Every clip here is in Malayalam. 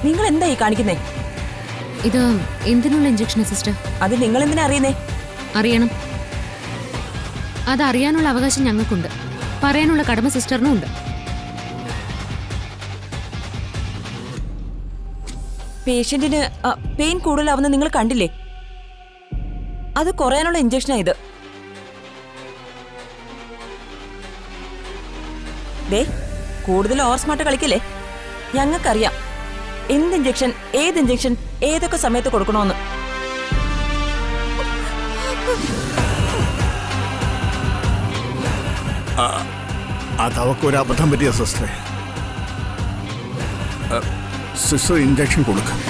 നിങ്ങൾ എന്താ ഈ കാണിക്കുന്നേ? ഇത് എന്തിനുള്ള ഇഞ്ചക്ഷൻ സിസ്റ്റർ? അത് നിങ്ങൾ എന്തിനാ അറിയുന്നേ? അറിയണം. അതറിയാനുള്ള അവകാശം ഞങ്ങൾക്കുണ്ട്, പറയാനുള്ള കടമ സിസ്റ്ററിനും ഉണ്ട്. പേഷ്യന്റിന് പെയിൻ കൂടുതലാവുന്ന നിങ്ങൾ കണ്ടില്ലേ? അത് കുറയാനുള്ള ഇഞ്ചക്ഷനാ ഇത്. ദേ, കൂടുതൽ ഓവർ സ്മാർട്ട് കളിക്കില്ലേ? ഞങ്ങൾക്കറിയാം എന്ത് ഇഞ്ചക്ഷൻ, ഏത് ഇഞ്ചക്ഷൻ, ഏതൊക്കെ സമയത്ത് കൊടുക്കണോന്ന്. അതവക്കൊരു അബദ്ധം പറ്റിയ സിസ്റ്ററെ. സിസ്റ്റർ ഇഞ്ചക്ഷൻ കൊടുക്കാം.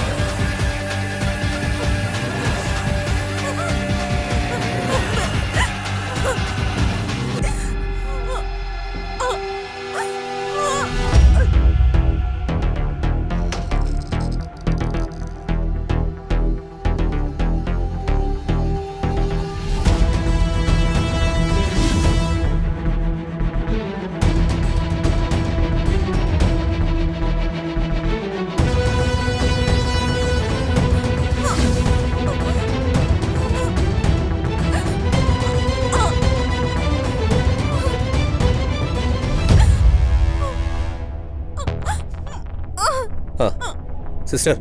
സിസ്റ്റർ,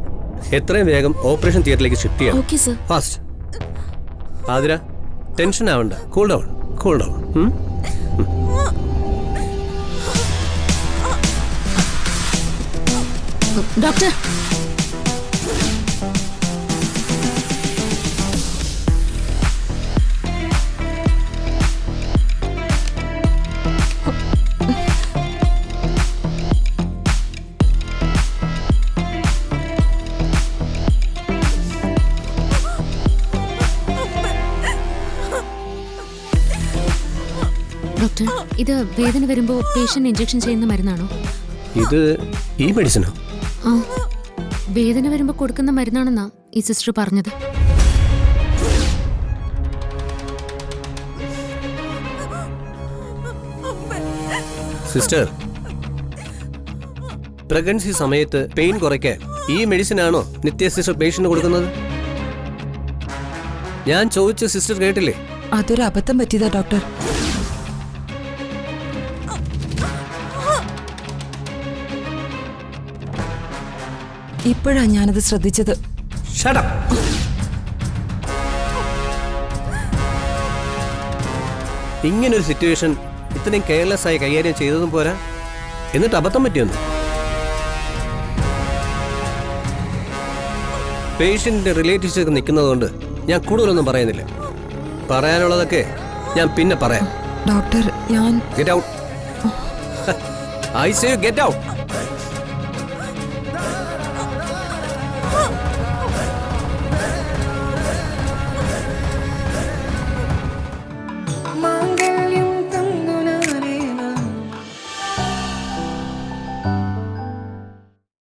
എത്രയും വേഗം ഓപ്പറേഷൻ തിയേറ്ററിലേക്ക് ഷിഫ്റ്റ് ചെയ്യണം. Okay sir. Fast. Athira, tension ആവണ്ട. Cool down, cool down. Doctor, doctor, ഇത് വേദന വരുമ്പോ പേഷ്യന്റ് ഇഞ്ചക്ഷൻ ചെയ്യുന്ന മരുന്നാണോ? ഇത് ഈ മെഡിസിനോ? ആ, വേദന വരുമ്പോ കൊടുക്കുന്ന മരുന്നാണെന്നാ ഈ സിസ്റ്റർ പറഞ്ഞത്. സിസ്റ്റർ, പ്രഗ്നൻസി സമയത്ത് പെയിൻ കുറയ്ക്കാൻ ഈ മെഡിസിൻ ആണോ നിത്യ സിസ്റ്റർ പേഷ്യന്റ് കൊടുക്കുന്നത്? ഞാൻ ചോദിച്ച സിസ്റ്റർ കേട്ടില്ലേ? അതൊരു അബദ്ധം പറ്റിയതാ ഡോക്ടർ. ഇപ്പോഴാ ഞാനത് ശ്രദ്ധിച്ചത്. Shut up. ഇങ്ങനൊരു സിറ്റുവേഷൻ ഇത്രയും കെയർലെസ് ആയി കൈകാര്യം ചെയ്തതും പോരാ, എന്നിട്ട് അബദ്ധം പറ്റിയൊന്നു. പേഷ്യന്റിന്റെ റിലേറ്റീവ്സ് ഒക്കെ നിൽക്കുന്നതുകൊണ്ട് ഞാൻ കൂടുതലൊന്നും പറയുന്നില്ല. പറയാനുള്ളതൊക്കെ ഞാൻ പിന്നെ പറയാം. ഡോക്ടർ, ഞാൻ get out. I say get out.